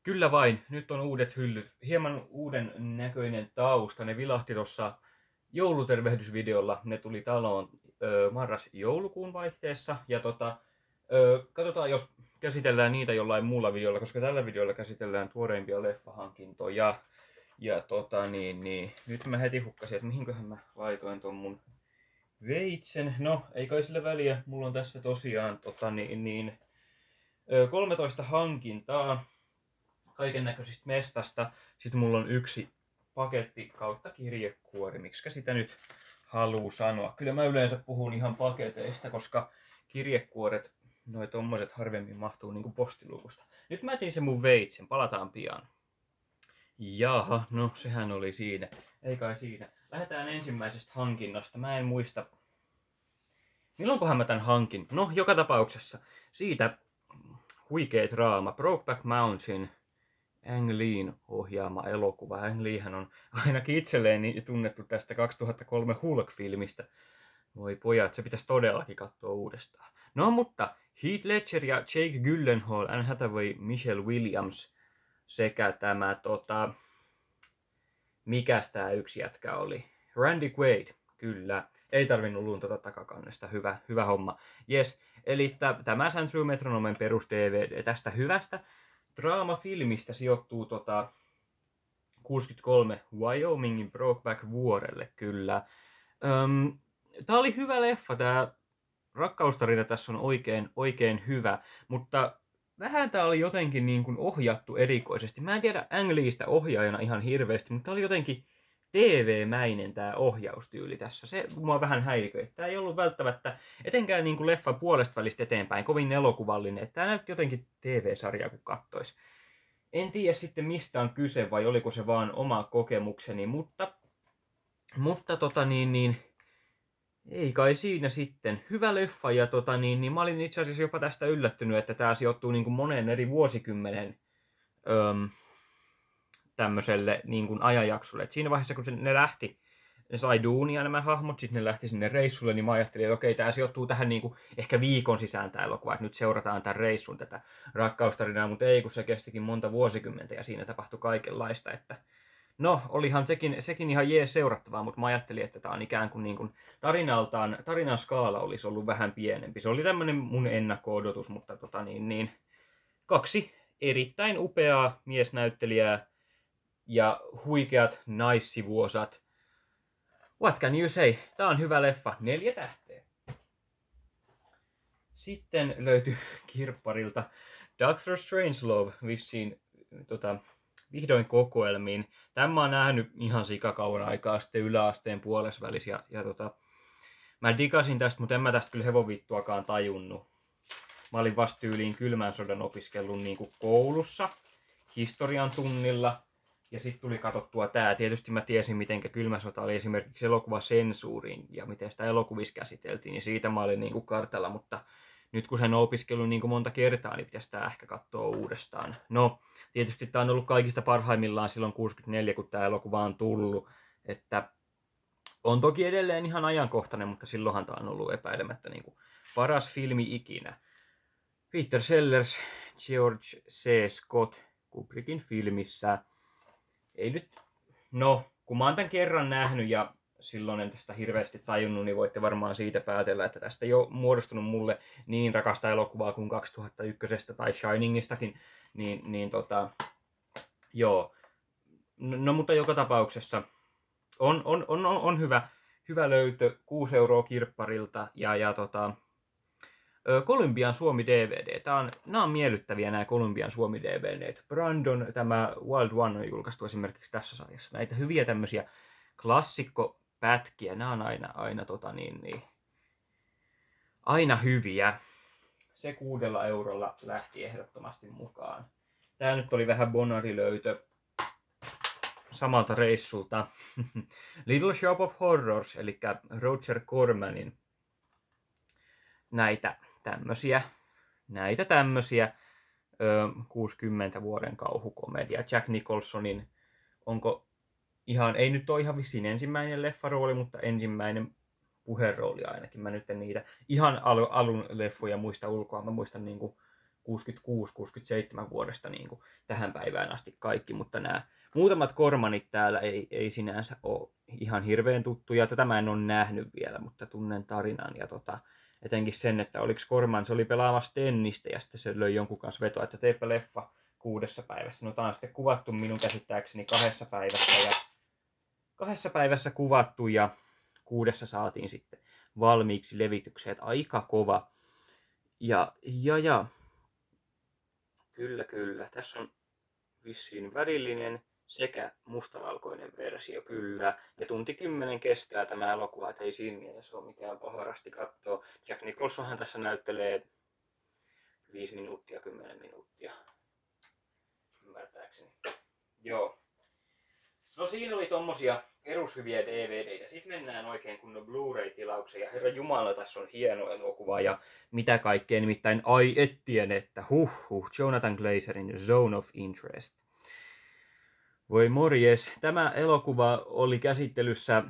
Kyllä vain, nyt on uudet hyllyt. Hieman uuden näköinen tausta. Ne vilahti tuossa joulutervehdysvideolla. Ne tuli taloon marras-joulukuun vaihteessa. Ja katsotaan, jos käsitellään niitä jollain muulla videolla, koska tällä videolla käsitellään tuoreimpia leffahankintoja. Ja nyt mä heti hukkasin, että mihinköhän mä laitoin ton mun veitsen. No, ei kai sillä väliä. Mulla on tässä tosiaan 13 hankintaa kaiken näköisistä mestasta. Sitten mulla on yksi paketti kautta kirjekuori, miksi sitä nyt haluu sanoa. Kyllä mä yleensä puhun ihan paketeista, koska kirjekuoret, noi tommoset harvemmin mahtuu niinku postilukusta. Nyt mä etin sen mun veitsen, palataan pian. Jaha, no sehän oli siinä. Ei kai siinä. Lähdetään ensimmäisestä hankinnasta. Mä en muista. Milloinkohan mä tän hankin? No, joka tapauksessa. Siitä huikea draama. Brokeback Mountain. Ang Leen ohjaama elokuva. Ang Leehän on ainakin itselleen tunnettu tästä 2003 Hulk-filmistä. Voi pojat, se pitäisi todellakin katsoa uudestaan. No mutta Heath Ledger ja Jake Gyllenhaal, Anne Hathaway, Michelle Williams sekä tämä mikäs tää yksi jätkä oli? Randy Quaid, kyllä. Ei tarvinnut luntata takakannesta, hyvä homma. Yes, eli tämä San Metronomen perus DVD tästä hyvästä draamafilmistä sijoittuu 63 Wyomingin Brokeback-vuorelle, kyllä. Tää oli hyvä leffa, tää rakkaustarina tässä on oikein hyvä, mutta vähän tää oli jotenkin niin kuin ohjattu erikoisesti. Mä en tiedä Ang Leestä ohjaajana ihan hirveästi, mutta tää oli jotenkin TV-mäinen tää ohjaustyyli tässä. Se mua vähän häiriköi. Tää ei ollut välttämättä, etenkään niin kuin leffan puolesta välistä eteenpäin, kovin elokuvallinen. Tää näytti jotenkin TV-sarjaa, kun kattois. En tiedä sitten mistä on kyse vai oliko se vaan oma kokemukseni, mutta ei kai siinä sitten. Hyvä leffa ja mä olin itse asiassa jopa tästä yllättynyt, että tää sijoittuu niin kuin monen eri vuosikymmenen tämmöiselle niin kuin ajanjaksolle. Et siinä vaiheessa, kun ne sai duunia nämä hahmot, sitten ne lähti sinne reissulle, niin mä ajattelin, että okei, tää sijoittuu tähän niin kuin ehkä viikon sisään tää elokuva, että nyt seurataan tämän reissun tätä rakkaustarinaa, mutta ei, kun se kestikin monta vuosikymmentä ja siinä tapahtui kaikenlaista, että no, olihan sekin ihan jees seurattavaa, mutta mä ajattelin, että tää on ikään kuin, tarinan skaala olisi ollut vähän pienempi. Se oli tämmönen mun ennakko-odotus, mutta kaksi erittäin upeaa miesnäyttelijää ja huikeat naissivuosat. What can you say? Tää on hyvä leffa. 4 tähteä. Sitten löytyi kirpparilta Doctor Strangelove vissiin vihdoin kokoelmiin. Tämän mä oon nähnyt ihan sikakauan aikaa sitten yläasteen puolesvälis mä digasin tästä, mutta en mä tästä kyllä hevonvittuakaan tajunnut. Mä olin vasta tyyliin kylmän sodan opiskellut niin kuin koulussa, historian tunnilla, ja sitten tuli katsottua tää. Tietysti mä tiesin, miten kylmä sota oli esimerkiksi elokuvasensuuriin ja miten sitä elokuvissa käsiteltiin, niin siitä mä olin niin kuin kartalla, mutta nyt kun sen on opiskellut niin kuin monta kertaa, niin pitäisi tää ehkä katsoa uudestaan. No, tietysti tää on ollut kaikista parhaimmillaan silloin 64, kun tää elokuva on tullut, että on toki edelleen ihan ajankohtainen, mutta silloinhan tää on ollut epäilemättä niin kuin paras filmi ikinä. Peter Sellers, George C. Scott Kubrickin filmissä. Ei nyt, no, kun mä oon tän kerran nähnyt ja silloin en tästä hirveästi tajunnut, niin voitte varmaan siitä päätellä, että tästä ei ole muodostunut mulle niin rakasta elokuvaa kuin 2001 tai Shiningistakin, joo. No, mutta joka tapauksessa on hyvä löytö, 6 € kirpparilta ja Columbian Suomi DVD. Nämä on miellyttäviä nämä Columbian Suomi DVD. Brandon, tämä Wild One on julkaistu esimerkiksi tässä sarjassa. Näitä hyviä tämmöisiä klassikkopätkiä, nämä on aina hyviä. Se 6 € lähti ehdottomasti mukaan. Tää nyt oli vähän bonarilöytö samalta reissulta. Little Shop of Horrors, eli Roger Cormanin näitä tämmösiä 60 vuoden kauhukomedia. Jack Nicholsonin, ei nyt ole ihan vissiin ensimmäinen leffarooli, mutta ensimmäinen puherooli ainakin. Mä nyt en niitä ihan alun leffoja muista ulkoa. Mä muistan niinku 66-67 vuodesta niin kuin tähän päivään asti kaikki, mutta nämä muutamat Cormanit täällä ei sinänsä ole ihan hirveän tuttuja. Tätä mä en ole nähnyt vielä, mutta tunnen tarinan ja etenkin sen, että oliko Corman, se oli pelaamassa tennistä ja sitten se löi jonkun kanssa vetoa, että teepä leffa 6 päivässä. No tää on sitten kuvattu minun käsittääkseni 2 päivässä ja 2 päivässä kuvattu ja 6 saatiin sitten valmiiksi levitykseen, aika kova. Ja. Kyllä. Tässä on vissiin värillinen sekä mustavalkoinen versio, kyllä. Ja tunti 10 kestää tämä elokuva, että ei siinä mielessä ole mikään paharasti katsoa. Jack Nicholsonhan tässä näyttelee 5 minuuttia, 10 minuuttia. Ymmärtääkseni. Joo. No siinä oli tommosia perushyviä DVDitä. Sitten mennään oikein kunnon Blu-ray-tilaukseen. Ja herra jumala, tässä on hieno elokuva ja mitä kaikkea. Nimittäin ai ettien, että Jonathan Glazerin Zone of Interest. Voi morjes. Tämä elokuva oli käsittelyssä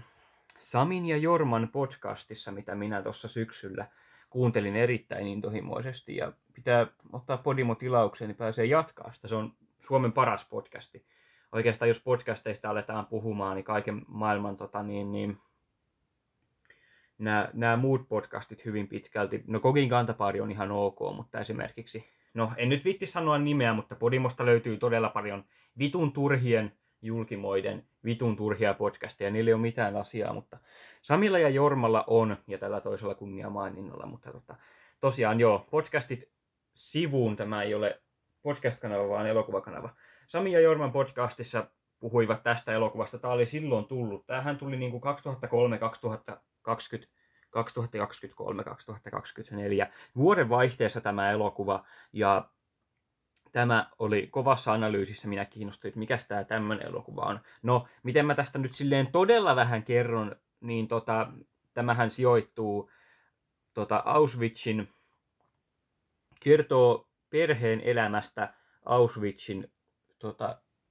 Samin ja Jorman podcastissa, mitä minä tuossa syksyllä kuuntelin erittäin intohimoisesti. Ja pitää ottaa Podimo-tilaukseen, niin pääsee jatkaa sitä. Se on Suomen paras podcasti. Oikeastaan jos podcasteista aletaan puhumaan, niin kaiken maailman nämä muut podcastit hyvin pitkälti. No Kogin kantapari on ihan ok, mutta esimerkiksi, no en nyt viitti sanoa nimeä, mutta Podimosta löytyy todella paljon vitun turhien julkimoiden vitun turhia podcasteja. Niillä ei ole mitään asiaa, mutta Samilla ja Jormalla on, ja tällä toisella kunniamaininnalla, mutta tosiaan joo, podcastit sivuun, tämä ei ole podcast-kanava, vaan elokuvakanava. Sami ja Jorman podcastissa puhuivat tästä elokuvasta. Tämä oli silloin tullut. Tämähän tuli niin kuin 2003, 2020, 2023, 2024 vuoden vaihteessa tämä elokuva. Ja tämä oli kovassa analyysissä. Minä kiinnostuin, että mikä tämä tämmöinen elokuva on. No, miten mä tästä nyt silleen todella vähän kerron, niin tämähän sijoittuu Auschwitzin, kertoo perheen elämästä Auschwitzin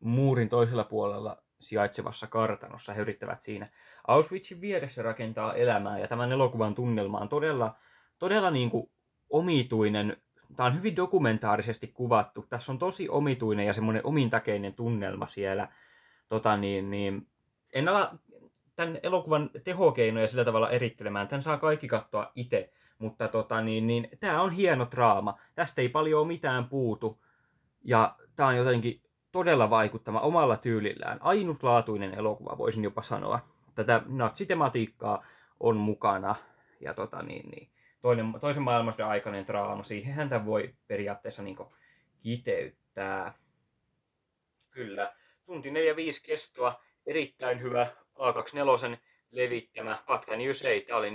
muurin toisella puolella sijaitsevassa kartanossa. He yrittävät siinä Auschwitzin vieressä rakentaa elämää, ja tämän elokuvan tunnelma on todella niin kuin omituinen. Tämä on hyvin dokumentaarisesti kuvattu. Tässä on tosi omituinen ja semmoinen omintakeinen tunnelma siellä. En ala tämän elokuvan tehokeinoja sillä tavalla erittelemään. Tämän saa kaikki katsoa itse. Mutta tämä on hieno draama. Tästä ei paljon mitään puutu. Ja tämä on jotenkin todella vaikuttava omalla tyylillään. Ainutlaatuinen elokuva, voisin jopa sanoa. Tätä natsitematiikkaa on mukana. Ja toisen maailmansodan aikainen draama. Siihenhän tämä voi periaatteessa kiteyttää. Kyllä. Tunti 45 kestoa. Erittäin hyvä A24 levittämä What Can You Say? Tämä oli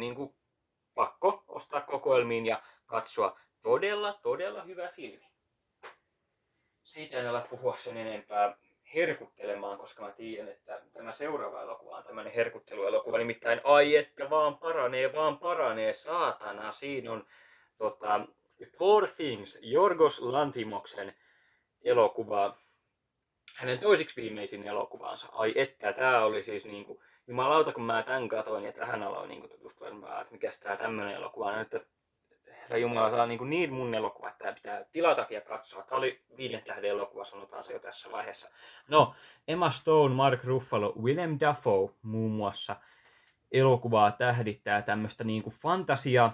pakko ostaa kokoelmiin ja katsoa. Todella hyvä filmi. Siitä en ala puhua sen enempää herkuttelemaan, koska mä tiedän, että tämä seuraava elokuva on tämmöinen herkutteluelokuva. Nimittäin ai että vaan paranee, saatana. Siinä on Poor Things, Jorgos Lanthimoksen elokuva. Hänen toisiksi viimeisin elokuvaansa. Ai että, tää oli siis jumalauta, kun mä tän katoin ja tähän aloin tutustua, että mikäs tää tämmönen elokuva on. Että herra jumala, tää on niin mun elokuva, että tää pitää tilata ja katsoa. Tää oli 5 tähden elokuva, sanotaan se jo tässä vaiheessa. No, Emma Stone, Mark Ruffalo, Willem Dafoe muun muassa elokuvaa tähdittää tämmöstä fantasia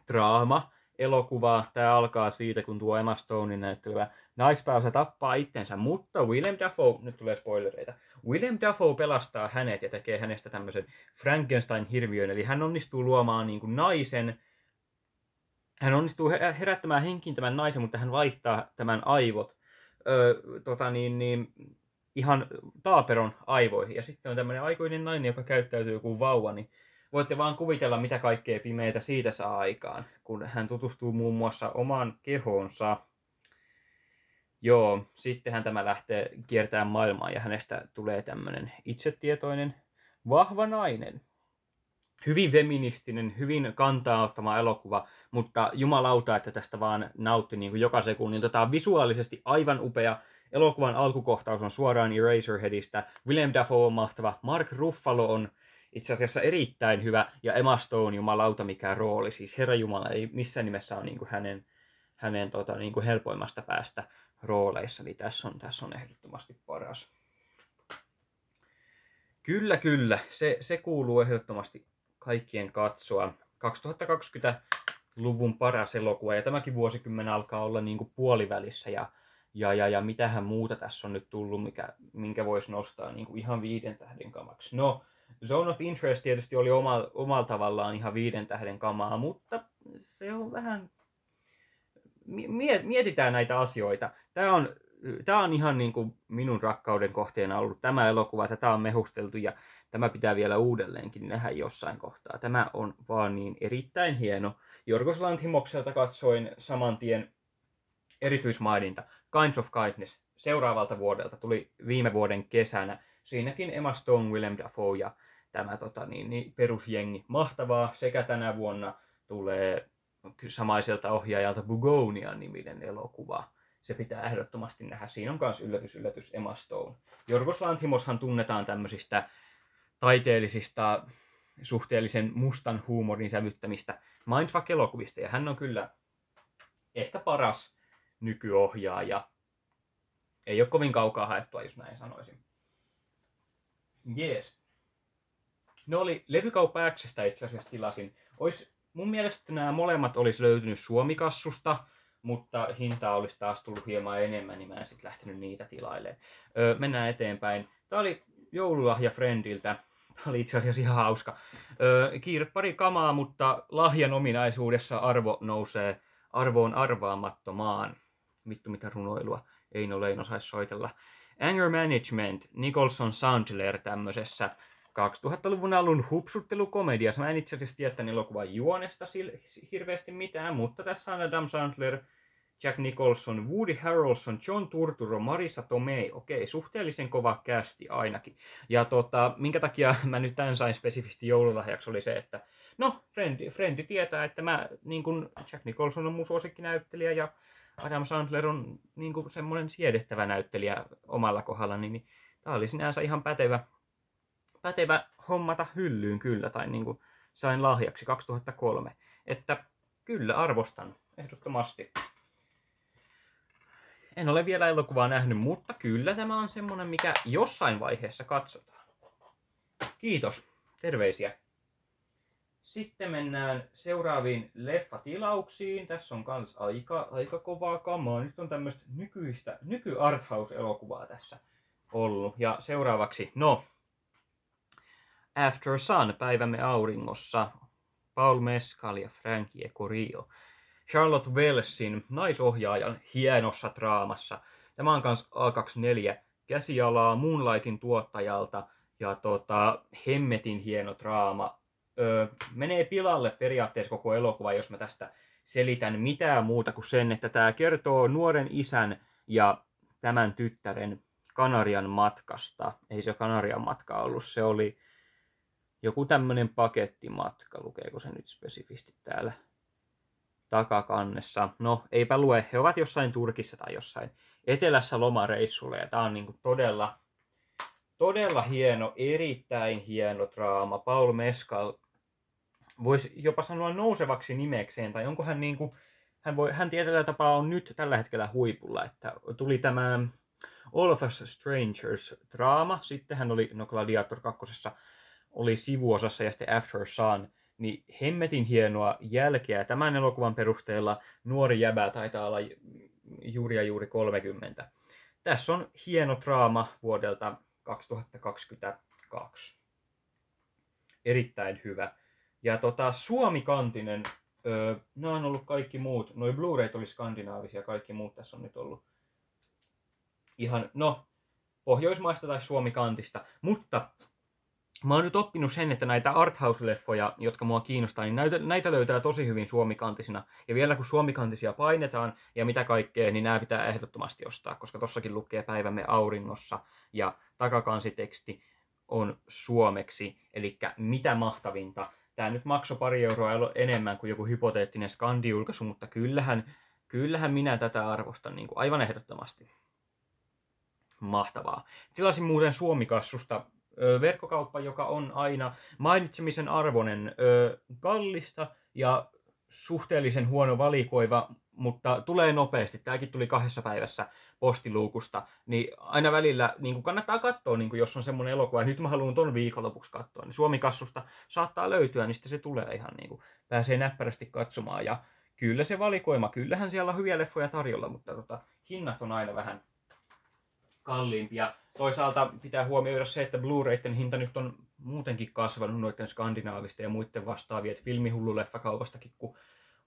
draama elokuvaa. Tää alkaa siitä, kun tuo Emma Stonein näyttelevä naispääosa tappaa itsensä, mutta Willem Dafoe, nyt tulee spoilereita, Willem Dafoe pelastaa hänet ja tekee hänestä tämmöisen Frankenstein-hirviön, eli hän onnistuu luomaan naisen, hän onnistuu herättämään henkiin tämän naisen, mutta hän vaihtaa tämän aivot ihan taaperon aivoihin. Ja sitten on tämmöinen aikuinen nainen, joka käyttäytyy kuin vauva, niin voitte vaan kuvitella, mitä kaikkea pimeitä siitä saa aikaan, kun hän tutustuu muun muassa omaan kehoonsa. Joo, sittenhän tämä lähtee kiertämään maailmaa ja hänestä tulee tämmöinen itsetietoinen, vahva nainen. Hyvin feministinen, hyvin kantaa ottama elokuva, mutta jumalauta, että tästä vaan nautti joka sekunnin. Tämä on visuaalisesti aivan upea. Elokuvan alkukohtaus on suoraan Eraserheadistä. Willem Dafoe on mahtava. Mark Ruffalo on itse asiassa erittäin hyvä. Ja Emma Stone, jumalauta mikä rooli. Siis herra jumala, ei missään nimessä ole hänen hänen niin kuin helpoimmasta päästä rooleissa, eli tässä on ehdottomasti paras. Kyllä, se kuuluu ehdottomasti kaikkien katsoa. 2020-luvun paras elokuva, ja tämäkin vuosikymmen alkaa olla niin kuin puolivälissä, ja mitähän muuta tässä on nyt tullut, minkä voisi nostaa niin kuin ihan 5 tähden kamaksi. No, Zone of Interest tietysti oli omalla tavallaan ihan 5 tähden kamaa, mutta se on vähän... Mietitään näitä asioita. Tämä on ihan niin kuin minun rakkauden kohteena ollut tämä elokuva. Tätä on mehusteltu ja tämä pitää vielä uudelleenkin nähdä jossain kohtaa. Tämä on vaan niin erittäin hieno. Jorgos Lanthimokselta katsoin saman tien erityismaininta. Kinds of Kindness seuraavalta vuodelta tuli viime vuoden kesänä. Siinäkin Emma Stone, Willem Dafoe ja tämä perusjengi. Mahtavaa. Sekä tänä vuonna tulee samaiselta ohjaajalta Bugonian niminen elokuva. Se pitää ehdottomasti nähdä. Siinä on myös yllätys Emma Stone. Jorgos Lanthimoshan tunnetaan tämmöisistä taiteellisista, suhteellisen mustan huumorin sävyttämistä Mindfuck-elokuvista. Ja hän on kyllä ehkä paras nykyohjaaja. Ei ole kovin kaukaa haettua, jos näin sanoisin. Jees. Ne oli Levykauppa X:stä itse asiassa tilasin. Mun mielestä nämä molemmat olisi löytynyt Suomikassusta, mutta hintaa olisi taas tullut hieman enemmän, niin mä en sitten lähtenyt niitä tilailemaan. Mennään eteenpäin. Tää oli joululahja Friendiltä. Tää oli itse asiassa ihan hauska. Kiire pari kamaa, mutta lahjan ominaisuudessa arvo nousee arvoon arvaamattomaan. Vittu mitä runoilua. Eino Leino saisi soitella. Anger Management, Nicholson Sandler tämmöisessä 2000-luvun alun hupsuttelukomediassa. Mä en itse asiassa tiedä tämän elokuvan juonesta hirveästi mitään, mutta tässä on Adam Sandler, Jack Nicholson, Woody Harrelson, John Turturro, Marisa Tomei. Okei, suhteellisen kova kästi ainakin. Ja minkä takia mä nyt tämän sain spesifisti joululahjaksi oli se, että no, Friendi tietää, että niin kun Jack Nicholson on mun suosikkinäyttelijä ja Adam Sandler on niin kun semmoinen siedettävä näyttelijä omalla kohdalla, niin tää oli sinänsä ihan pätevä hommata hyllyyn kyllä, tai niin kuin sain lahjaksi 2003. Että kyllä arvostan ehdottomasti. En ole vielä elokuvaa nähnyt, mutta kyllä tämä on semmonen, mikä jossain vaiheessa katsotaan. Kiitos, terveisiä. Sitten mennään seuraaviin leffatilauksiin. Tässä on kans aika kovaa kamaa. Nyt on tämmöistä nyky-arthouse-elokuvaa tässä ollut. Ja seuraavaksi, After Sun, Päivämme auringossa, Paul Mescal ja Frankie Corio. Charlotte Welsin naisohjaajan hienossa draamassa. Tämä on kans A24 käsialaa Moonlightin tuottajalta ja hemmetin hieno draama. Menee pilalle periaatteessa koko elokuva, jos mä tästä selitän mitään muuta kuin sen, että tämä kertoo nuoren isän ja tämän tyttären Kanarian matkasta. Ei se Kanarian matka ollut, se oli joku tämmönen pakettimatka, lukeeko se nyt spesifisti täällä takakannessa. No, eipä lue, he ovat jossain Turkissa tai jossain etelässä lomareissulla ja tää on niinku todella hieno, erittäin hieno draama. Paul Mescal voisi jopa sanoa nousevaksi nimekseen, tai onko hän niinku, hän tietyllä tapaa on nyt tällä hetkellä huipulla, että tuli tämä All of Us Strangers draama, sitten hän oli Gladiator 2. oli sivuosassa ja sitten After Sun, niin hemmetin hienoa jälkeä. Tämän elokuvan perusteella nuori jäbä taitaa olla juuri 30. Tässä on hieno draama vuodelta 2022. Erittäin hyvä. Ja suomikantinen, nämä on ollut kaikki muut, noi Blu-rayt oli skandinaavisia, kaikki muut tässä on nyt ollut ihan, pohjoismaista tai suomikantista, mutta mä oon nyt oppinut sen, että näitä arthouse-leffoja, jotka mua kiinnostaa, niin näitä löytää tosi hyvin suomikantisina. Ja vielä kun suomikantisia painetaan ja mitä kaikkea, niin nämä pitää ehdottomasti ostaa, koska tossakin lukee Päivämme auringossa ja takakansiteksti on suomeksi. Eli mitä mahtavinta. Tää nyt maksoi pari euroa enemmän kuin joku hypoteettinen skandijulkaisu, mutta kyllähän minä tätä arvostan niin kuin aivan ehdottomasti. Mahtavaa. Tilasin muuten Suomikassusta verkkokauppa, joka on aina mainitsemisen arvoinen, kallista ja suhteellisen huono valikoiva, mutta tulee nopeasti. Tämäkin tuli 2 päivässä postiluukusta. Niin aina välillä niin kannattaa katsoa, niin jos on semmoinen elokuva, että nyt mä haluan ton viikonlopuksi katsoa, niin Suomi-kassusta saattaa löytyä, niin sitten se tulee ihan niin pääsee näppärästi katsomaan. Ja kyllä se valikoima, kyllähän siellä on hyviä leffoja tarjolla, mutta hinnat on aina vähän kalliimpia. Toisaalta pitää huomioida se, että Blu-rayten hinta nyt on muutenkin kasvanut noiden skandinaavisten ja muiden vastaavien, että filmihulluleffakaupastakin, kun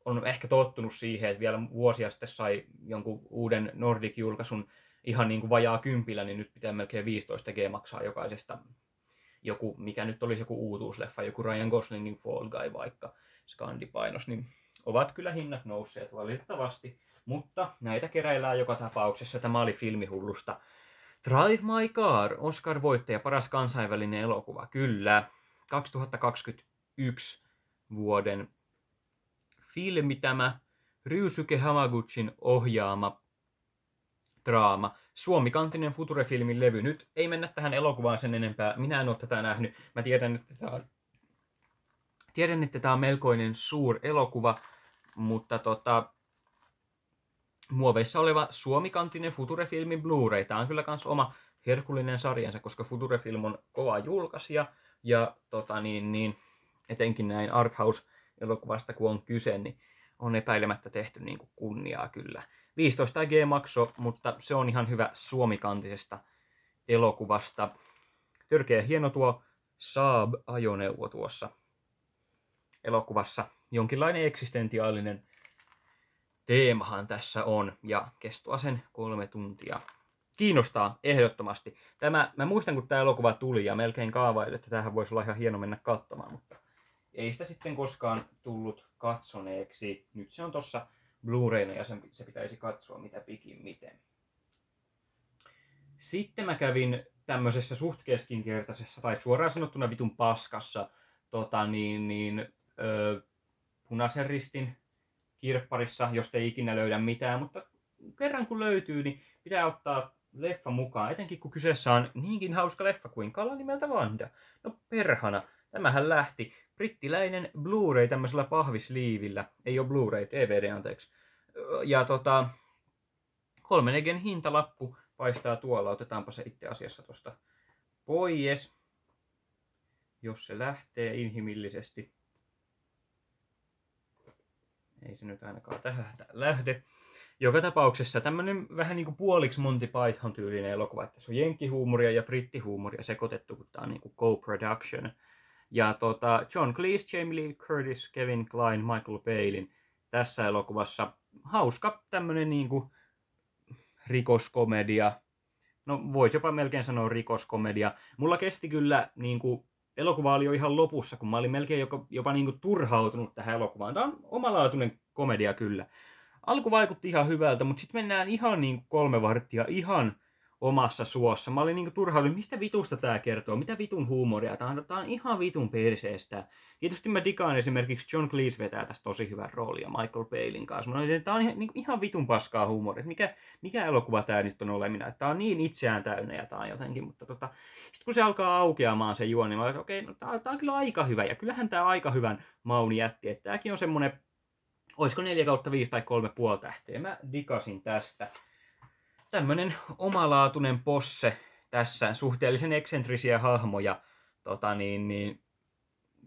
on ehkä tottunut siihen, että vielä vuosia sitten sai jonkun uuden Nordic-julkaisun ihan niin kuin vajaa 10, niin nyt pitää melkein 15 G maksaa jokaisesta joku, mikä nyt olisi joku uutuusleffa, joku Ryan Goslingin Fall Guy vaikka skandipainos, niin ovat kyllä hinnat nousseet valitettavasti, mutta näitä keräillään joka tapauksessa. Tämä oli Filmihullusta. Drive My Car, Oscar-voittaja, paras kansainvälinen elokuva, kyllä. 2021 vuoden filmi tämä, Ryusuke Hamaguchin ohjaama draama, suomikantinen Future-filmin levy. Nyt ei mennä tähän elokuvaan sen enempää, minä en ole tätä nähnyt. Mä tiedän, että tämä on melkoinen suur elokuva, mutta muoveissa oleva suomikantinen Future-filmin Blu-ray. Tämä on kyllä kans oma herkullinen sarjansa, koska Future-film on kova julkaisija ja etenkin näin Arthouse-elokuvasta kun on kyse, niin on epäilemättä tehty niin kuin kunniaa kyllä. 15 G makso, mutta se on ihan hyvä suomikantisesta elokuvasta. Törkeä hieno tuo Saab-ajoneuvo tuossa elokuvassa. Jonkinlainen eksistentiaalinen teemahan tässä on ja kestoa sen 3 tuntia. Kiinnostaa ehdottomasti. Mä muistan kun tämä elokuva tuli ja melkein kaavailin, että tämähän voisi olla ihan hieno mennä katsomaan, mutta ei sitä sitten koskaan tullut katsoneeksi. Nyt se on tossa Blu-rayna ja se pitäisi katsoa mitä pikimmiten. Sitten mä kävin tämmöisessä suht keskinkertaisessa tai suoraan sanottuna vitun paskassa Punaisen Ristin kirpparissa, josta ei ikinä löydä mitään, mutta kerran kun löytyy, niin pitää ottaa leffa mukaan, etenkin kun kyseessä on niinkin hauska leffa kuin Kala nimeltä Vanda. No perhana, tämähän lähti. Brittiläinen Blu-ray tämmöisellä pahvisliivillä, ei ole Blu-ray, DVD anteeksi. Ja 3 hintalappu paistaa tuolla, otetaanpa se itse asiassa tosta pois, jos se lähtee inhimillisesti. Ei se nyt ainakaan tähän lähde. Joka tapauksessa tämmönen vähän niinku puoliksi Monty Python tyylinen elokuva, että se on jenkkihuumoria ja brittihuumoria sekoitettu, kun tää on niinku co-production. Ja John Cleese, Jamie Lee Curtis, Kevin Kline, Michael Palin tässä elokuvassa. Hauska tämmönen niinku rikoskomedia. No voisi jopa melkein sanoa rikoskomedia. Mulla kesti kyllä niinku elokuva oli jo ihan lopussa, kun mä olin melkein jopa niinku turhautunut tähän elokuvaan. Tää on omalaatuinen komedia kyllä. Alku vaikutti ihan hyvältä, mutta sitten mennään ihan niin 3 varttia ihan omassa suossa. Mä olin niin turhautunut, mistä vitusta tää kertoo, mitä vitun huumoria. Tää on ihan vitun perseestä. Tietysti mä digaan esimerkiksi John Cleese vetää tästä tosi hyvän roolia Michael Palin kanssa. Mä olin, että tää on ihan vitun paskaa huumoria. Mikä elokuva tää nyt on olemina? Tää on niin itseään täynnä ja tää on jotenkin, mutta sitten kun se alkaa aukeamaan se juoni, niin mä olin, että okei, no tää on kyllä aika hyvä. Ja kyllähän tää aika hyvän maun jätti. Että tääkin on semmonen, olisiko 4/5 tai 3,5 tähteä. Mä dikasin tästä. Tämmönen omalaatuinen posse tässä, suhteellisen eksentrisiä hahmoja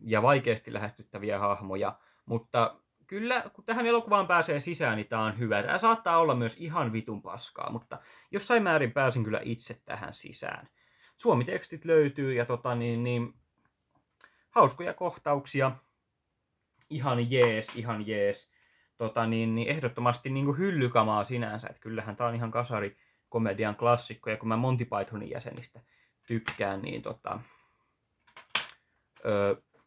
ja vaikeasti lähestyttäviä hahmoja. Mutta kyllä, kun tähän elokuvaan pääsee sisään, niin tää on hyvä. Tää saattaa olla myös ihan vitun paskaa, mutta jossain määrin pääsin kyllä itse tähän sisään. Suomitekstit löytyy ja hauskoja kohtauksia. Ihan jees. Ehdottomasti niin kuin hyllykamaa sinänsä, että kyllähän tää on ihan kasarikomedian klassikko, ja kun mä Monty Pythonin jäsenistä tykkään, niin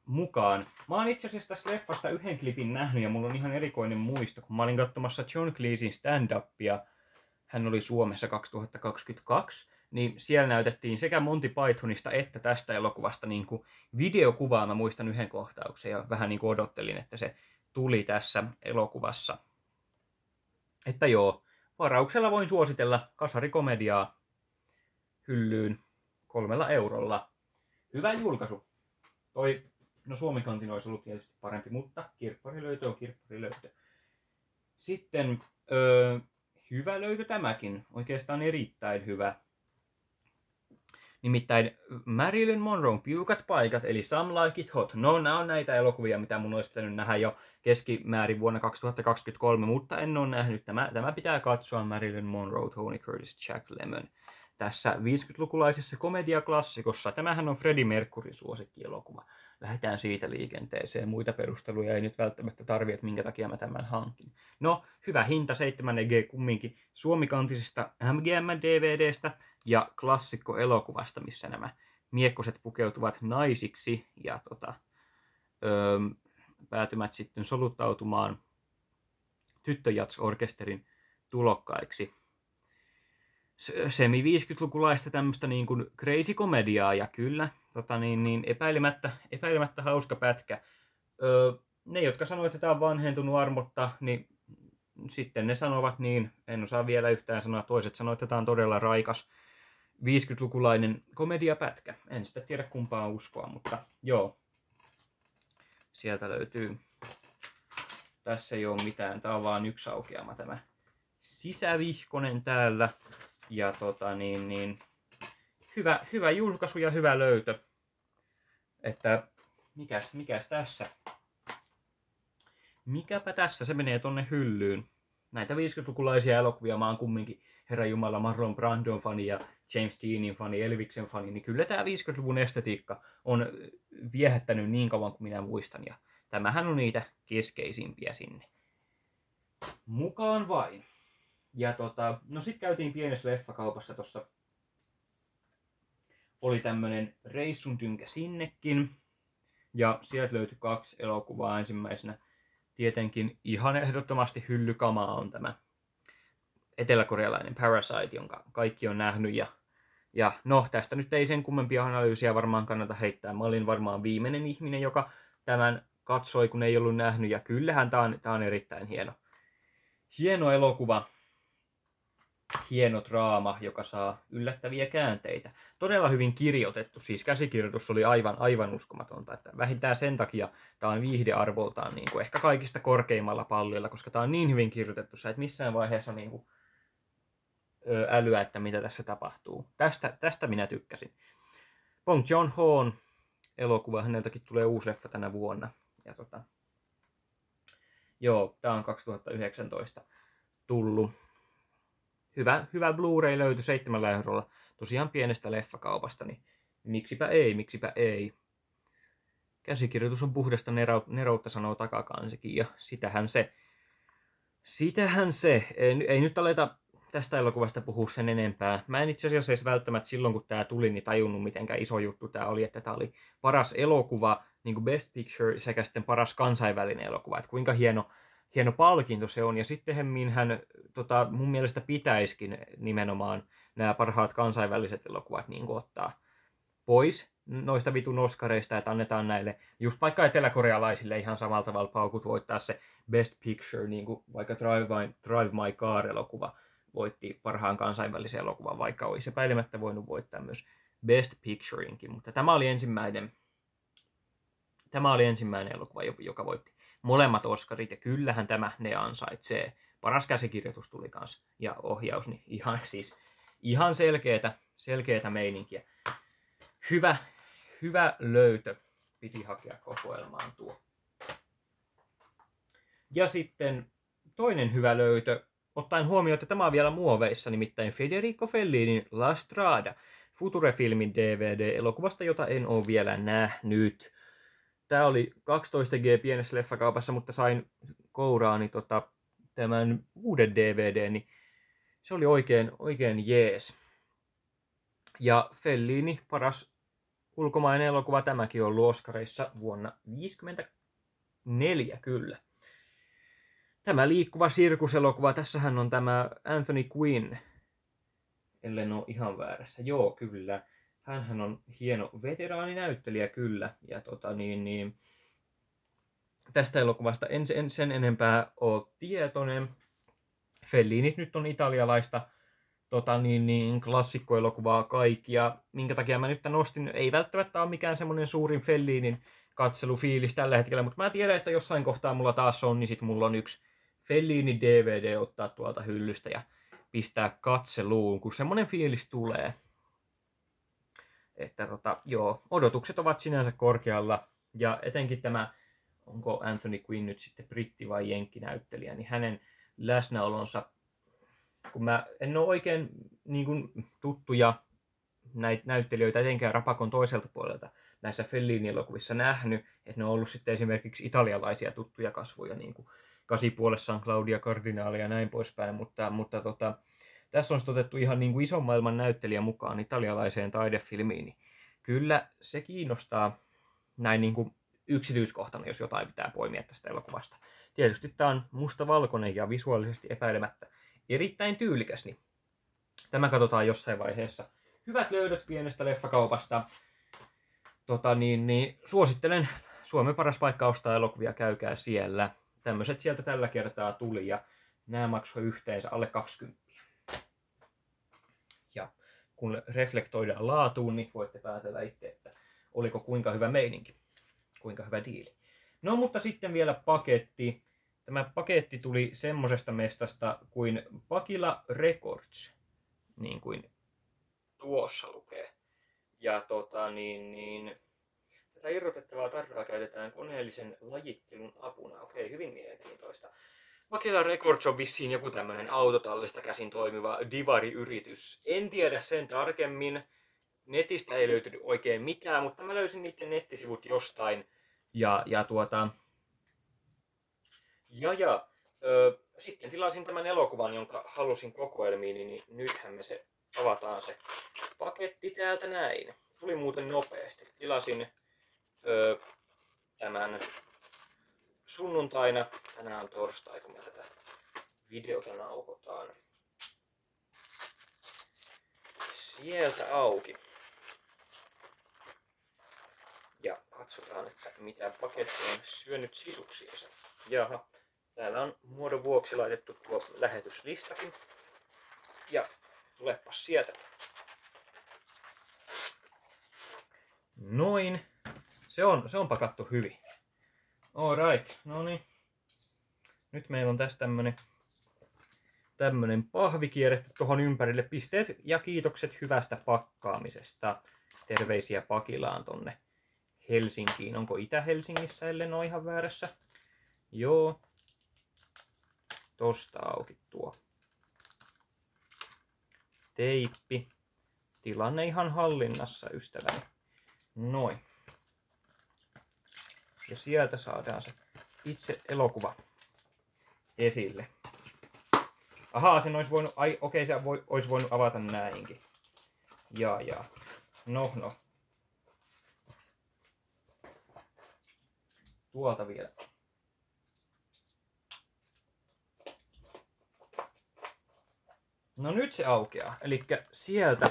mukaan. Mä oon itse asiassa tästä leffasta yhden klipin nähnyt, ja mulla on ihan erikoinen muisto, kun mä olin katsomassa John Cleesein stand-upia, hän oli Suomessa 2022, niin siellä näytettiin sekä Monty Pythonista että tästä elokuvasta niin kuin videokuvaa, mä muistan yhden kohtauksen, ja vähän niin kuin odottelin, että se tuli tässä elokuvassa. Että joo, varauksella voin suositella kasarikomediaa hyllyyn 3 eurolla. Hyvä julkaisu. No suomikantin olisi ollut tietysti parempi, mutta kirpparilöytö on kirpparilöytö. Sitten hyvä löytö tämäkin, oikeastaan erittäin hyvä. Nimittäin Marilyn Monroen Piukat paikat, eli Some Like It Hot. No, nämä on näitä elokuvia, mitä mun olisi pitänyt nähdä jo keskimäärin vuonna 2023, mutta en ole nähnyt. Tämä pitää katsoa, Marilyn Monroe, Tony Curtis, Jack Lemmon. Tässä 50-lukulaisessa komediaklassikossa. Tämähän on Freddie Mercuryn suosikkielokuva. Lähdetään siitä liikenteeseen. Muita perusteluja ei nyt välttämättä tarvitse, että minkä takia mä tämän hankin. No, hyvä hinta, 7G kumminkin suomikantisesta MGM-DVDstä ja klassikkoelokuvasta, missä nämä miekkoset pukeutuvat naisiksi ja päätymät sitten soluttautumaan tyttöjats-orkesterin tulokkaiksi. Semi-50-lukulaista tämmöistä niin kuin crazy-komediaa ja kyllä epäilemättä hauska pätkä. Ne, jotka sanoo, että tämä on vanhentunut armotta, niin sitten ne sanovat niin, en osaa vielä yhtään sanoa, toiset sanoo, että tämä on todella raikas 50-lukulainen komediapätkä. En sitä tiedä kumpaa uskoa, mutta joo. Sieltä löytyy. Tässä ei ole mitään, tämä on vaan yksi aukeama tämä sisävihkonen täällä. Ja hyvä julkaisu ja hyvä löytö. Että mikäs tässä? Mikäpä tässä? Se menee tonne hyllyyn. Näitä 50-lukulaisia elokuvia mä oon kumminkin herranjumala Marlon Brandon fani ja James Deanin fani, Elviksen fani, niin kyllä tää 50-luvun estetiikka on viehättänyt niin kauan kuin minä muistan. Ja tämähän on niitä keskeisimpiä sinne. Mukaan vain. Ja no sit käytiin pienessä leffakaupassa tossa. Oli tämmönen reissun tynkä sinnekin. Ja sieltä löytyi 2 elokuvaa. Ensimmäisenä tietenkin ihan ehdottomasti hyllykamaa on tämä eteläkorealainen Parasite, jonka kaikki on nähnyt. Ja no, tästä nyt ei sen kummempia analyysiä varmaan kannata heittää. Mä olin varmaan viimeinen ihminen, joka tämän katsoi, kun ei ollut nähnyt. Ja kyllähän tää on erittäin hieno elokuva. Hieno draama, joka saa yllättäviä käänteitä. Todella hyvin kirjoitettu, siis käsikirjoitus oli aivan uskomatonta. Että vähintään sen takia tämä on viihdearvoltaan niin kuin ehkä kaikista korkeimmalla pallilla, koska tämä on niin hyvin kirjoitettu, että missään vaiheessa niin kuin älyä, että mitä tässä tapahtuu. Tästä minä tykkäsin. Bong Joon-hoon elokuva, häneltäkin tulee uusi leffa tänä vuonna. Ja joo, tämä on 2019 tullut. Hyvä Blu-ray löytyi 7 eurolla. Tosiaan pienestä leffakaupasta, niin miksipä ei. Käsikirjoitus on puhdasta neroutta, sanoo takakansikin, ja sitähän se. Ei nyt aleta tästä elokuvasta puhua sen enempää. Mä en itse asiassa edes välttämättä silloin, kun tää tuli, niin tajunnut, mitenkään iso juttu tää oli, että tää oli paras elokuva, niin kuin Best Picture, sekä sitten paras kansainvälinen elokuva. Että kuinka hieno palkinto se on, ja sittenhän hän mun mielestä pitäisikin nimenomaan nämä parhaat kansainväliset elokuvat niin ottaa pois noista vitun oskareista, että annetaan näille just vaikka eteläkorealaisille ihan samalla tavalla paukut voittaa se Best Picture, niin kuin vaikka Drive My Car-elokuva voitti parhaan kansainvälisen elokuvan, vaikka olisi epäilemättä voinut voittaa myös Best Pictureinkin, mutta tämä oli ensimmäinen elokuva, joka voitti molemmat Oscarit, ja kyllähän tämä ne ansaitsee. Paras käsikirjoitus tuli kanssa, ja ohjaus, niin ihan selkeätä meininkiä. Hyvä löytö. Piti hakea kokoelmaan tuo. Ja sitten toinen hyvä löytö, ottaen huomioon, että tämä on vielä muoveissa, nimittäin Federico Fellinin La Strada, Future-filmin DVD-elokuvasta, jota en ole vielä nähnyt. Tämä oli 12G pienessä leffakaupassa, mutta sain kouraani tämän uuden DVD, niin se oli oikein jees. Ja Fellini, paras ulkomainen elokuva, tämäkin on ollut Oscareissa vuonna 1954 kyllä. Tämä liikkuva sirkuselokuva, tässähän on tämä Anthony Quinn, ellen ole ihan väärässä. Joo, kyllä. Hänhän on hieno veteraaninäyttelijä kyllä, ja tästä elokuvasta en sen enempää ole tietoinen. Fellinit nyt on italialaista klassikkoelokuvaa kaikki, ja minkä takia mä nyt nostin, ei välttämättä ole mikään semmoinen suurin Fellinin katselufiilis tällä hetkellä, mutta mä tiedän, että jossain kohtaa mulla taas on, niin sit mulla on yksi Fellini DVD ottaa tuolta hyllystä ja pistää katseluun, kun semmonen fiilis tulee. Että joo, odotukset ovat sinänsä korkealla. Ja etenkin tämä, onko Anthony Quinn nyt sitten britti vai jenkkinäyttelijä, niin hänen läsnäolonsa, kun mä en ole oikein niin kuin, tuttuja näitä näyttelijöitä etenkään Rapakon toiselta puolelta näissä Fellini-elokuvissa nähnyt, että ne on ollut sitten esimerkiksi italialaisia tuttuja kasvoja, niin kuin Kasipuolessaan Claudia Cardinale ja näin poispäin, mutta tässä on otettu ihan niin kuin ison maailman näyttelijä mukaan italialaiseen taidefilmiin, niin kyllä se kiinnostaa näin niin kuin yksityiskohtana, jos jotain pitää poimia tästä elokuvasta. Tietysti tämä on mustavalkoinen ja visuaalisesti epäilemättä erittäin tyylikäs, niin tämä katsotaan jossain vaiheessa. Hyvät löydöt pienestä leffakaupasta. Suosittelen Suomen paras paikka ostaa elokuvia, käykää siellä. Tämmöiset sieltä tällä kertaa tuli ja nämä maksoi yhteensä alle 20. Ja kun reflektoidaan laatuun, niin voitte päätellä itse, että oliko kuinka hyvä meininki, kuinka hyvä diili. No mutta sitten vielä paketti. Tämä paketti tuli semmosesta mestasta kuin Pakila Records, niin kuin tuossa lukee. Ja tätä irrotettavaa tarraa käytetään koneellisen lajittelun apuna. Okei, hyvin mielenkiintoista. Pakila Records on vissiin joku tämmönen autotallista käsin toimiva divari-yritys. En tiedä sen tarkemmin. Netistä ei löytynyt oikein mitään, mutta mä löysin niiden nettisivut jostain. Sitten tilasin tämän elokuvan, jonka halusin kokoelmiin, niin nythän me avataan se paketti täältä näin. Tuli muuten nopeasti. Tilasin tämän sunnuntaina. Tänään on torstai, kun me tätä videota nauhoitaan. Sieltä auki. Ja katsotaan, että mitä paketti on syönyt sisuksiinsa. Jaha, täällä on muodon vuoksi laitettu tuo lähetyslistakin. Ja tulepas sieltä. Noin. Se on pakattu hyvin. Alright, no niin. Nyt meillä on tässä tämmönen pahvi kierretty tuohon ympärille. Pisteet ja kiitokset hyvästä pakkaamisesta. Terveisiä Pakilaan tonne Helsinkiin. Onko Itä-Helsingissä, ellen ole ihan väärässä? Joo. Tosta auki tuo teippi. Tilanne ihan hallinnassa, ystäväni. Noin. Ja sieltä saadaan se itse elokuva esille. Ahaa, sen olisi voinut... se olisi voinut avata näinkin. Jaa. No. Tuolta vielä. No nyt se aukeaa. Elikkä sieltä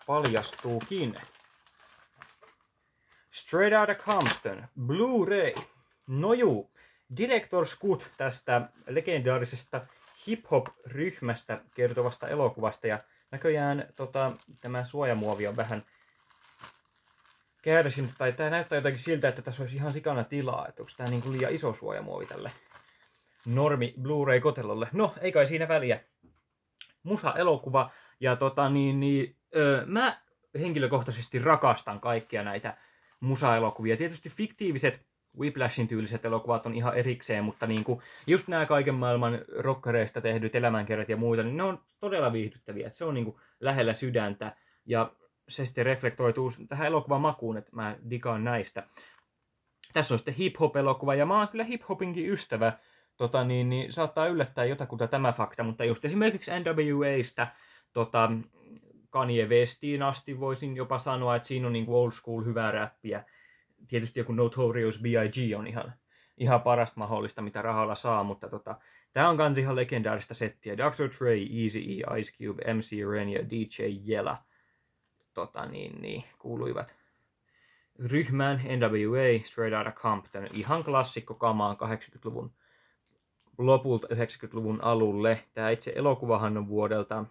paljastuukin Straight Outta Compton, Blu-ray. No juu, Director's Cut tästä legendaarisesta hip-hop-ryhmästä kertovasta elokuvasta. Ja näköjään tämä suojamuovi on vähän kärsinyt, tai tää näyttää jotenkin siltä, että tässä olisi ihan sikana tilaa. Että onko tää niinku liian iso suojamuovi tälle normi Blu-ray-kotelolle. No, ei kai siinä väliä. Musa-elokuva, ja mä henkilökohtaisesti rakastan kaikkia näitä musa-elokuvia. Tietysti fiktiiviset Whiplashin tyyliset elokuvat on ihan erikseen, mutta niinku, just nämä kaiken maailman rockereista tehdyt elämänkerrat ja muita, niin ne on todella viihdyttäviä. Se on niinku lähellä sydäntä, ja se sitten reflektoituu tähän elokuvan makuun, että mä digaan näistä. Tässä on sitten hip-hop-elokuva, ja mä oon kyllä hip-hopinkin ystävä. Saattaa yllättää jotakuta tämä fakta, mutta just esimerkiksi NWA:sta Kanye Westiin asti voisin jopa sanoa, että siinä on niinku old school hyvää räppiä. Tietysti joku Notorious B.I.G. on ihan parasta mahdollista, mitä rahalla saa, mutta tää on kans ihan legendaarista settiä. Dr. Dre, Eazy-E, Ice Cube, MC Ren ja DJ Yella kuuluivat ryhmään. NWA, Straight Outta Compton, ihan klassikko kamaan 80-luvun lopulta 90-luvun alulle. Tämä itse elokuvahan on vuodelta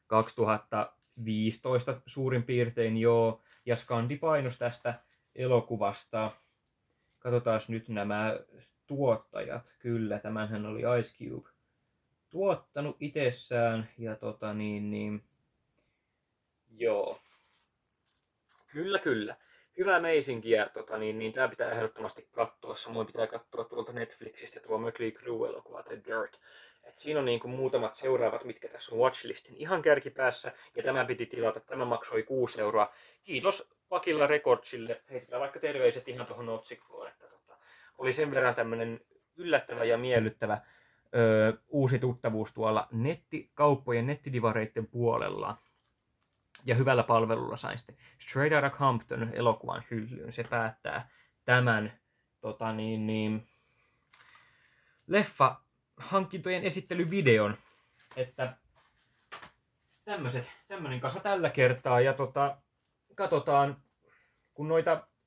2015 suurin piirtein joo. Ja Scandi painos tästä elokuvasta. Katsotaan nyt nämä tuottajat. Kyllä, tämänhän oli Ice Cube tuottanut itsessään. Ja joo. Kyllä. Hyvä meisinkiä. Tää pitää ehdottomasti katsoa. Samoin pitää katsoa tuolta Netflixistä tuo Mötley Crüe-elokuva The Dirt. Siinä on niin kuin muutamat seuraavat, mitkä tässä on watchlistin ihan kärkipäässä. Ja tämä piti tilata. Tämä maksoi 6 euroa. Kiitos Vakilla Recordsille. Heitetään vaikka terveiset ihan tuohon otsikkoon. Että oli sen verran tämmönen yllättävä ja miellyttävä uusi tuttavuus tuolla nettikauppojen, nettidivareiden puolella. Ja hyvällä palvelulla sain sitten Straight Outta Compton elokuvan hyllyyn. Se päättää tämän leffa-hankintojen esittelyvideon. Että tämmönen kasa tällä kertaa. Ja katsotaan, kun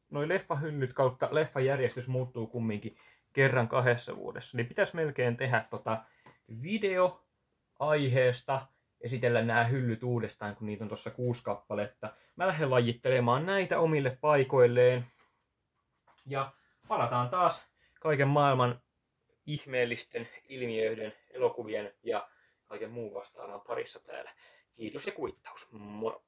noi leffahyllyt kautta leffajärjestys muuttuu kumminkin kerran 2 vuodessa, niin pitäisi melkein tehdä video aiheesta, esitellä nämä hyllyt uudestaan, kun niitä on tuossa 6 kappaletta. Mä lähden lajittelemaan näitä omille paikoilleen. Ja palataan taas kaiken maailman ihmeellisten ilmiöiden, elokuvien ja kaiken muun vastaavan parissa täällä. Kiitos ja kuittaus. Moro!